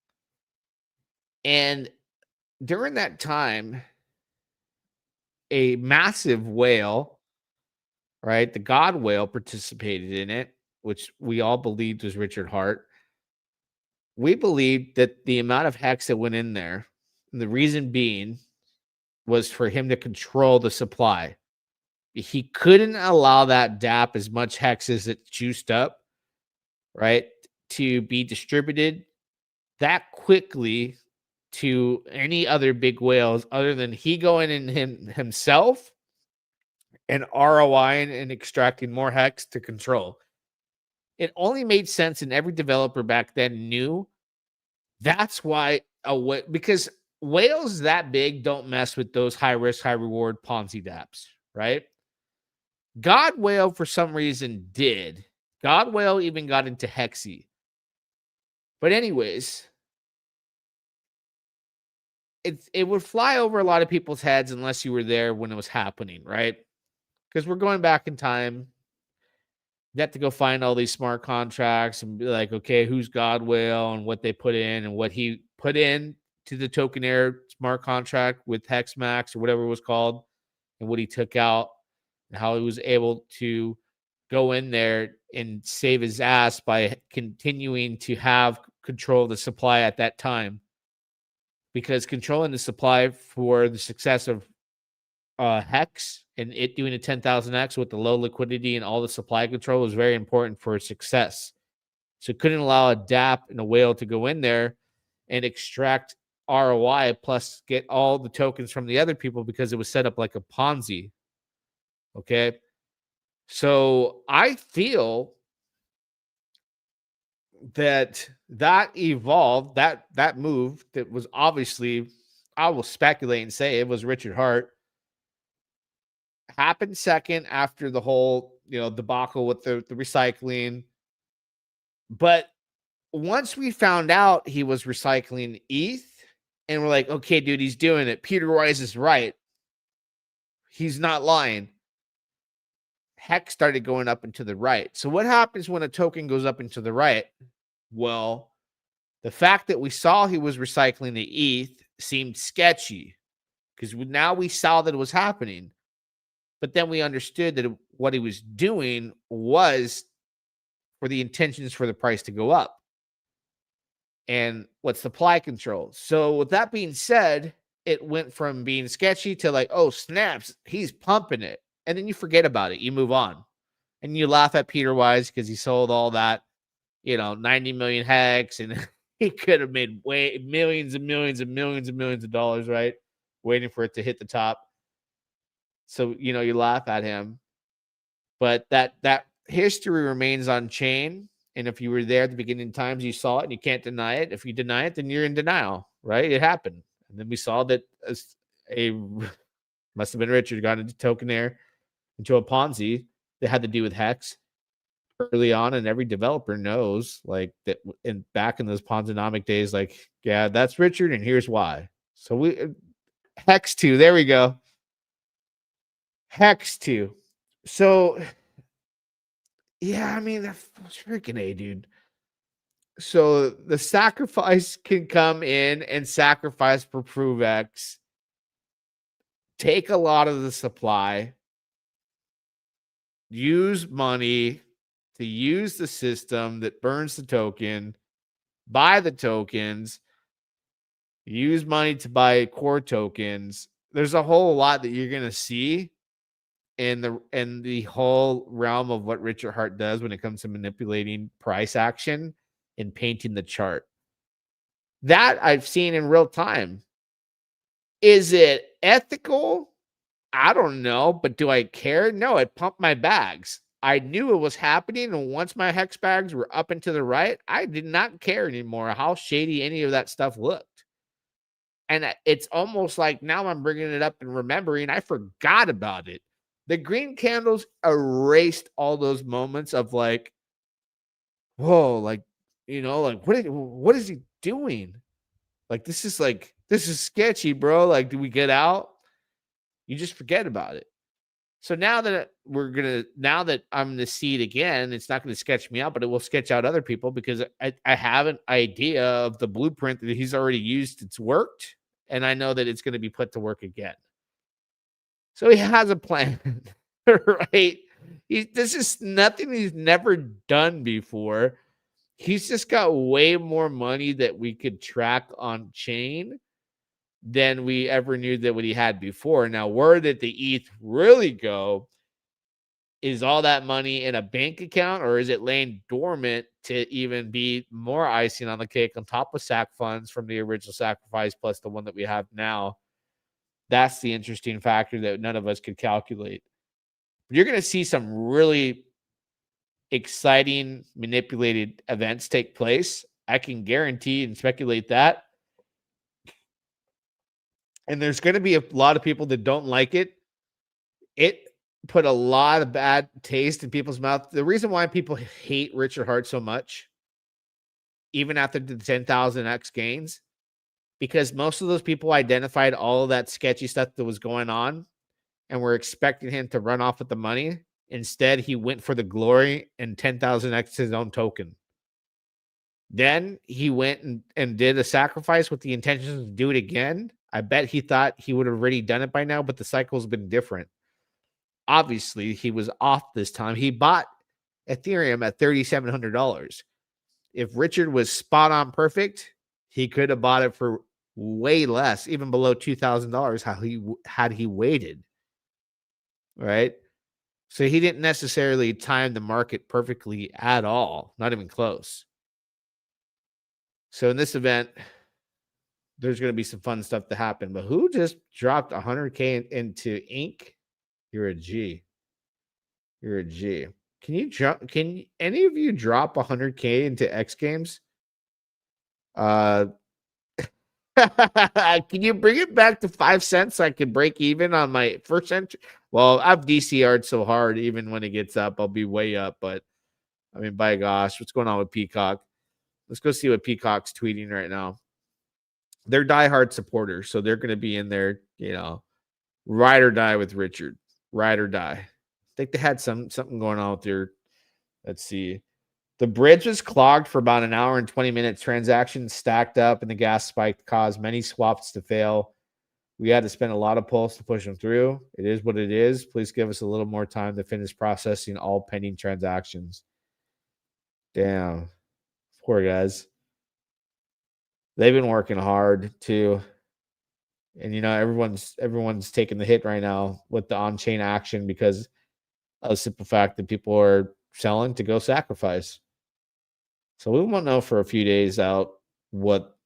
And during that time, a massive whale, right? The God whale participated in it, which we all believed was Richard Hart. We believed that the amount of hex that went in there, and the reason being was for him to control the supply. He couldn't allow that DApp as much hex as it juiced up, right, to be distributed that quickly to any other big whales other than he going in himself and ROIing and extracting more hex to control. It only made sense, and every developer back then knew that's why because whales that big don't mess with those high risk, high reward Ponzi dApps, right? God whale for some reason did. God whale even got into Hexy. But anyways, it would fly over a lot of people's heads unless you were there when it was happening, right? Because we're going back in time. You have to go find all these smart contracts and be like, okay, who's God whale and what they put in and what he put in to the Toucaneer smart contract with Hexmax or whatever it was called, and what he took out and how he was able to go in there and save his ass by continuing to have control of the supply at that time. Because controlling the supply for the success of Hex and it doing a 10,000x with the low liquidity and all the supply control was very important for success. So couldn't allow a DApp and a whale to go in there and extract ROI plus get all the tokens from the other people because it was set up like a Ponzi. Okay. So I feel that evolved, that move that was obviously, I will speculate and say it was Richard Hart, happened second after the whole, debacle with the recycling. But once we found out he was recycling ETH and we're like, okay, dude, he's doing it. Peter Wise is right. He's not lying. Hex started going up and to the right. So what happens when a token goes up and to the right? Well, the fact that we saw he was recycling the ETH seemed sketchy because now we saw that it was happening. But then we understood that what he was doing was for the intentions for the price to go up. And what supply control. So with that being said, it went from being sketchy to like, oh, snaps, he's pumping it. And then you forget about it. You move on. And you laugh at Peter Wise because he sold all that, 90 million hex, and he could have made millions and millions and millions and millions of dollars, right? Waiting for it to hit the top. So, you laugh at him. But that history remains on chain. And if you were there at the beginning times, you saw it and you can't deny it. If you deny it, then you're in denial, right? It happened. And then we saw that must have been Richard got into Toucaneer, into a Ponzi that had to do with Hex early on. And every developer knows like that. And back in those Ponzonomic days, like, yeah, that's Richard. And here's why. So Hex 2, there we go. Hex 2. So yeah, I mean, that's freaking A, dude. So the sacrifice can come in and sacrifice for ProveX, take a lot of the supply, use money to use the system that burns the token, buy the tokens, use money to buy core tokens. There's a whole lot that you're going to see in the whole realm of what Richard Hart does when it comes to manipulating price action and painting the chart. That I've seen in real time. Is it ethical? I don't know, but do I care? No, it pumped my bags. I knew it was happening. And once my hex bags were up and to the right, I did not care anymore how shady any of that stuff looked. And it's almost like now I'm bringing it up and remembering, I forgot about it. The green candles erased all those moments of like, whoa, like, like what is he doing? Like, this is sketchy, bro. Like, do we get out? You just forget about it. So now that now that I'm gonna see it again, it's not gonna sketch me out, but it will sketch out other people because I have an idea of the blueprint that he's already used. It's worked, and I know that it's gonna be put to work again. So he has a plan, right? This is nothing he's never done before. He's just got way more money that we could track on chain than we ever knew that what he had before. Now, where did the ETH really go? Is all that money in a bank account, or is it laying dormant to even be more icing on the cake on top of SAC funds from the original sacrifice plus the one that we have now? That's the interesting factor that none of us could calculate. You're going to see some really exciting manipulated events take place. I can guarantee and speculate that. And there's going to be a lot of people that don't like it. It put a lot of bad taste in people's mouth. The reason why people hate Richard Hart so much, even after the 10,000x gains, because most of those people identified all of that sketchy stuff that was going on and were expecting him to run off with the money. Instead, he went for the glory and 10,000x his own token. Then he went and did a sacrifice with the intention to do it again. I bet he thought he would have already done it by now, but the cycle's been different. Obviously, he was off this time. He bought Ethereum at $3,700. If Richard was spot on perfect, he could have bought it for way less, even below $2,000 had he waited. Right? So he didn't necessarily time the market perfectly at all, not even close. So in this event, there's going to be some fun stuff to happen. But who just dropped 100K into ink? You're a G. You're a G. Can any of you drop 100K into X Games? Can you bring it back to 5 cents so I can break even on my first entry? Well, I've DCR'd so hard, even when it gets up, I'll be way up. But I mean, by gosh, what's going on with Peacock? Let's go see what Peacock's tweeting right now. They're diehard supporters, so they're going to be in there, ride or die with Richard. Ride or die. I think they had something going on with their. Let's see. The bridge was clogged for about an hour and 20 minutes. Transactions stacked up and the gas spike caused many swaps to fail. We had to spend a lot of pulse to push them through. It is what it is. Please give us a little more time to finish processing all pending transactions. Damn. Poor guys. They've been working hard too. And everyone's taking the hit right now with the on-chain action because of the simple fact that people are selling to go sacrifice. So we won't know for a few days out what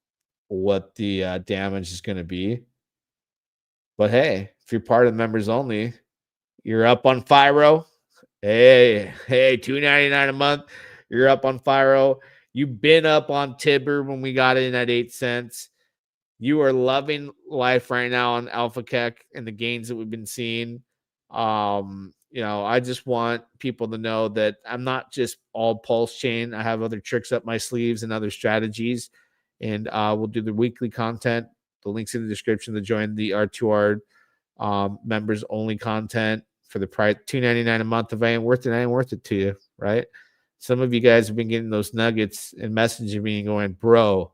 the damage is going to be. But hey, if you're part of the members only, you're up on Fyro. Hey, $2.99 a month. You're up on Fyro. You've been up on Tibber when we got in at 8 cents. You are loving life right now on Alpha Keck and the gains that we've been seeing. I just want people to know that I'm not just all PulseChain. I have other tricks up my sleeves and other strategies. And we'll do the weekly content. The link's in the description to join the R2R members only content for the price $2.99 a month. If I ain't worth it, I ain't worth it to you, right? Some of you guys have been getting those nuggets and messaging me and going, bro,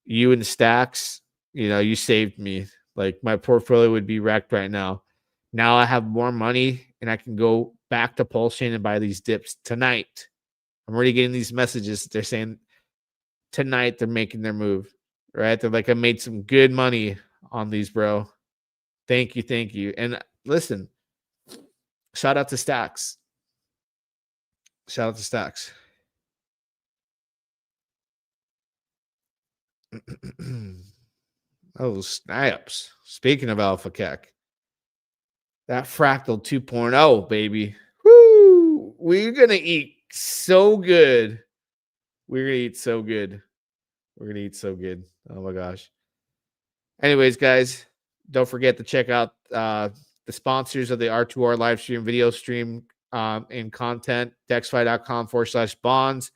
you and Stacks, you saved me. Like my portfolio would be wrecked right now. Now I have more money and I can go back to PulseChain and buy these dips tonight. I'm already getting these messages. They're saying tonight they're making their move, right? They're like, I made some good money on these, bro. Thank you. And listen, shout out to Stacks. Oh, snaps. Speaking of Alpha Keck, that Fractal 2.0, baby. Woo! we're gonna eat so good. We're gonna eat so good. We're gonna eat so good. Oh my gosh. Anyways, guys, don't forget to check out the sponsors of the R2R live stream, video stream, and content, dexify.com/bonds.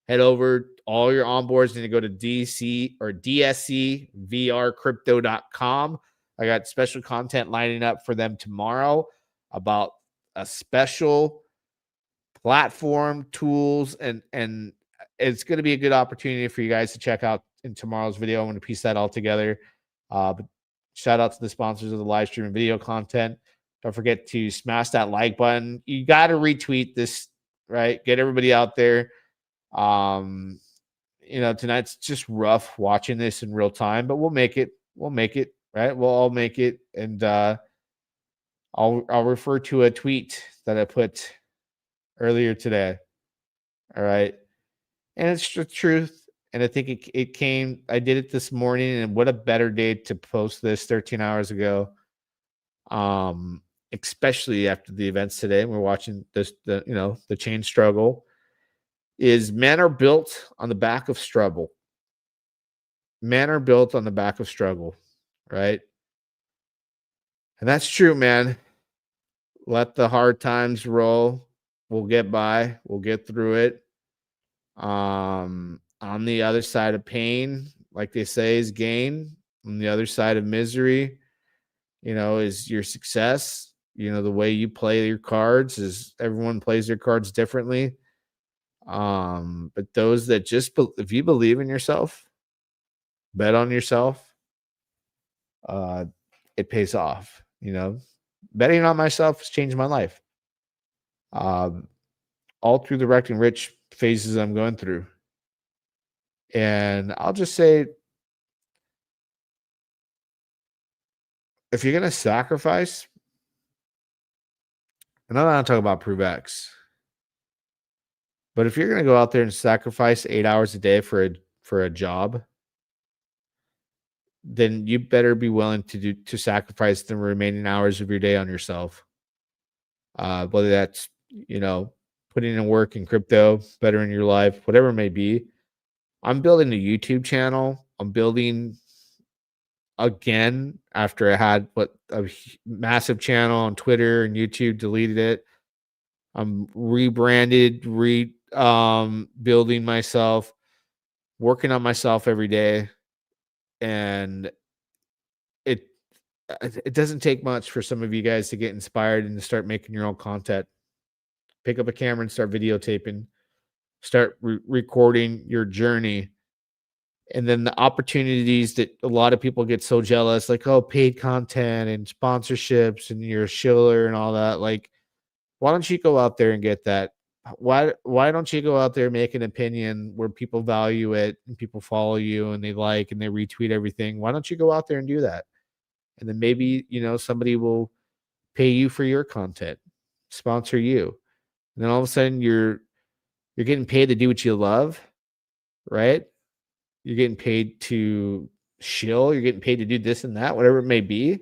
Head over, all your onboards need to go to DC or DSCVRcrypto.com. I got special content lining up for them tomorrow about a special platform, tools, and it's going to be a good opportunity for you guys to check out in tomorrow's video. I'm going to piece that all together. But shout out to the sponsors of the live stream and video content. Don't forget to smash that like button. You got to retweet this, right? Get everybody out there. Tonight's just rough watching this in real time, but we'll make it. We'll make it, right? We'll all make it. And I'll refer to a tweet that I put earlier today. All right. And it's the truth. And I think it came, I did it this morning, and what a better day to post this 13 hours ago. Especially after the events today. We're watching the chain struggle. Is men are built on the back of struggle. Men are built on the back of struggle, right? And that's true, man. Let the hard times roll. We'll get by. We'll get through it. On the other side of pain, like they say, is gain. On the other side of misery, is your success. The way you play your cards is everyone plays their cards differently. But those that if you believe in yourself, bet on yourself, it pays off. Betting on myself has changed my life. All through the Rekt and Rich phases I'm going through. And I'll just say, if you're going to sacrifice, and I'm not talking about ProveX, but if you're going to go out there and sacrifice 8 hours a day for a job, then you better be willing to sacrifice the remaining hours of your day on yourself. Whether that's, putting in work in crypto, bettering your life, whatever it may be. I'm building a YouTube channel. I'm building again after I had a massive channel on Twitter and YouTube, deleted it. I'm rebranded, building myself, working on myself every day. And it doesn't take much for some of you guys to get inspired and to start making your own content. Pick up a camera and start videotaping. Start recording your journey. And then the opportunities that a lot of people get so jealous, like, oh, paid content and sponsorships and you're a shiller and all that. Like, why don't you go out there and get that? Why don't you go out there and make an opinion where people value it and people follow you and they like and they retweet everything? Why don't you go out there and do that? And then maybe, somebody will pay you for your content, sponsor you. And then all of a sudden you're getting paid to do what you love, right? You're getting paid to shill. You're getting paid to do this and that, whatever it may be.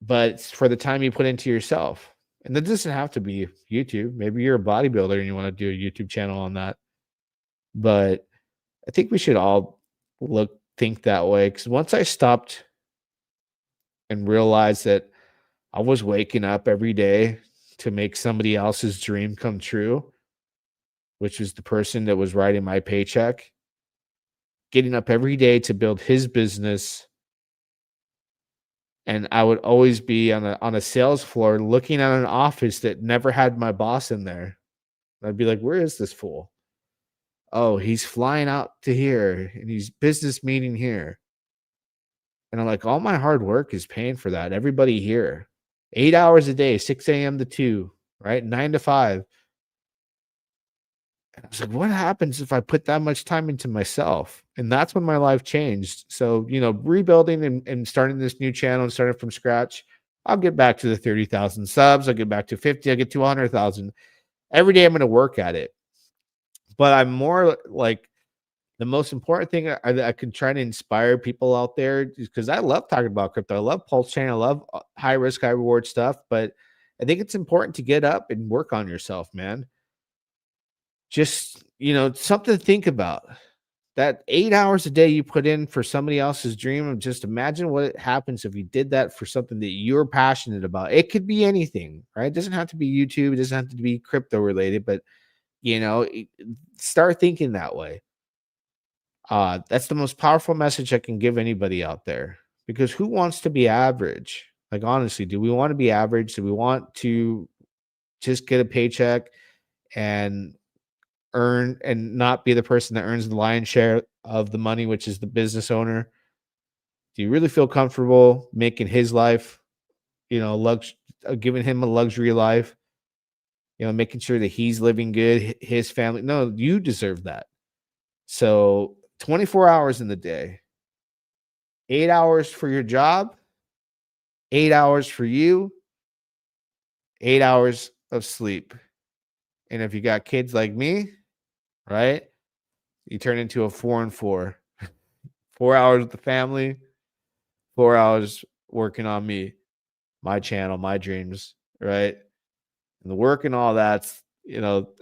But it's for the time you put into yourself. And that doesn't have to be YouTube. Maybe you're a bodybuilder and you want to do a YouTube channel on that. But I think we should all think that way. Because once I stopped and realized that I was waking up every day to make somebody else's dream come true, which was the person that was writing my paycheck, getting up every day to build his business. And I would always be on a sales floor looking at an office that never had my boss in there. I'd be like, where is this fool? Oh, he's flying out to here and he's business meeting here. And I'm like, all my hard work is paying for that. Everybody here, 8 hours a day, 6 a.m. to 2, right? 9 to 5. And I was like, what happens if I put that much time into myself? And that's when my life changed. So, rebuilding and starting this new channel and starting from scratch, I'll get back to the 30,000 subs. I'll get back to 50. I'll get to 100,000. Every day I'm going to work at it. But I'm more like, the most important thing I can try to inspire people out there, because I love talking about crypto. I love PulseChain. I love high risk, high reward stuff. But I think it's important to get up and work on yourself, man. Just, something to think about. That 8 hours a day you put in for somebody else's dream, just imagine what happens if you did that for something that you're passionate about. It could be anything, right? It doesn't have to be YouTube. It doesn't have to be crypto related, but, start thinking that way. That's the most powerful message I can give anybody out there, because who wants to be average? Like, honestly, do we want to be average? Do we want to just get a paycheck and earn and not be the person that earns the lion's share of the money, which is the business owner? Do you really feel comfortable making his life, giving him a luxury life, making sure that he's living good, his family? No, you deserve that. So 24 hours in the day, 8 hours for your job, 8 hours for you, 8 hours of sleep. And if you got kids like me, right, you turn into a 4 and 4. 4 hours with the family, 4 hours working on me, my channel, my dreams, right? And the work and all that's,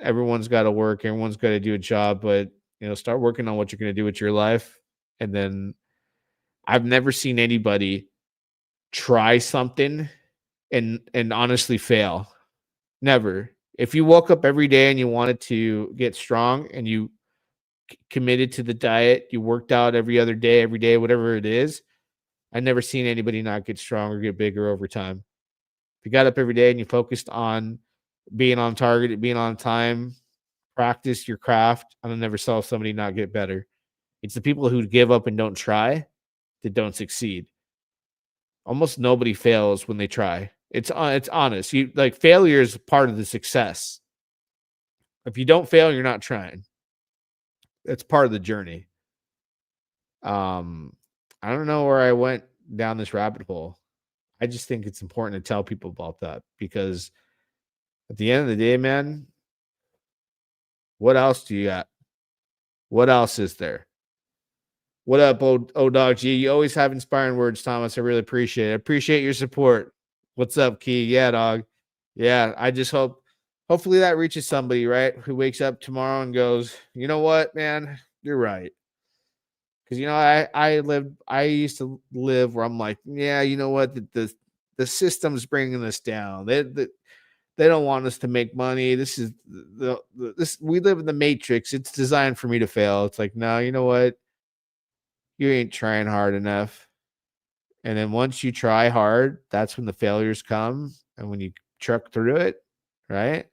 everyone's got to work, everyone's got to do a job, but, start working on what you're going to do with your life. And then I've never seen anybody try something and honestly fail. Never. If you woke up every day and you wanted to get strong and you committed to the diet, you worked out every day, whatever it is, I've never seen anybody not get stronger, get bigger over time. If you got up every day and you focused on being on target, being on time, practice your craft, I never saw somebody not get better. It's the people who give up and don't try that don't succeed. Almost nobody fails when they try. It's honest. Failure is part of the success. If you don't fail, you're not trying. It's part of the journey. I don't know where I went down this rabbit hole. I just think it's important to tell people about that, because at the end of the day, man, what else do you got? What else is there? What up, old dog G? You always have inspiring words, Thomas. I really appreciate it. I appreciate your support. What's up, Key? Yeah, dog. Yeah, I just hopefully that reaches somebody, right, who wakes up tomorrow and goes, you know what, man, you're right. Because, I used to live where I'm like, yeah, you know what, the system's bringing us down. They don't want us to make money. This is we live in the matrix. It's designed for me to fail. It's like, no, you know what? You ain't trying hard enough. And then once you try hard, that's when the failures come. And when you truck through it, right?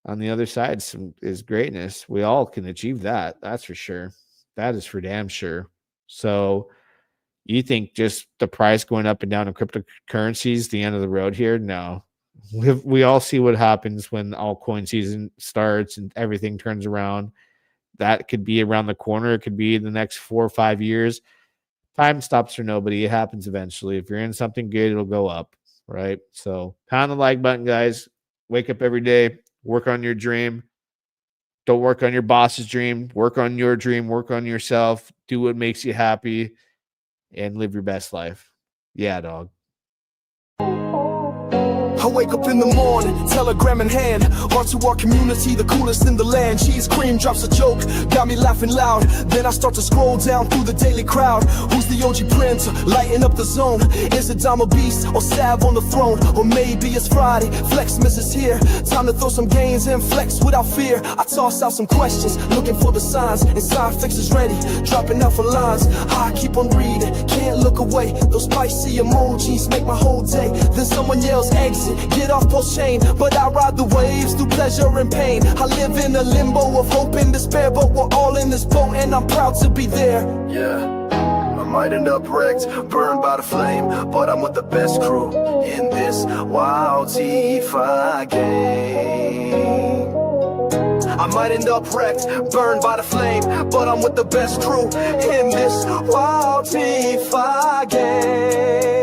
On the other side is greatness. We all can achieve that. That's for sure. That is for damn sure. So you think just the price going up and down in cryptocurrencies is the end of the road here? No. We all see what happens when altcoin season starts and everything turns around. That could be around the corner. It could be in the next 4 or 5 years. Time stops for nobody. It happens eventually. If you're in something good, it'll go up, right? So pound the like button, guys. Wake up every day. Work on your dream. Don't work on your boss's dream. Work on your dream. Work on yourself. Do what makes you happy and live your best life. Yeah, dog. I wake up in the morning, telegram in hand, on to our community, the coolest in the land. Cheese cream drops a joke, got me laughing loud. Then I start to scroll down through the daily crowd. Who's the OG prince, lighting up the zone? Is it Dama Beast or Sav on the throne? Or maybe it's Friday, Flexmas is here. Time to throw some gains and flex without fear. I toss out some questions, looking for the signs. Inside fix is ready, dropping out for lines. I keep on reading, can't look away. Those spicy emojis make my whole day. Then someone yells exit, get off PulseChain. But I ride the waves through pleasure and pain. I live in a limbo of hope and despair, but we're all in this boat and I'm proud to be there. Yeah, I might end up wrecked, burned by the flame, but I'm with the best crew in this wild DeFi game. I might end up wrecked, burned by the flame, but I'm with the best crew in this wild DeFi game.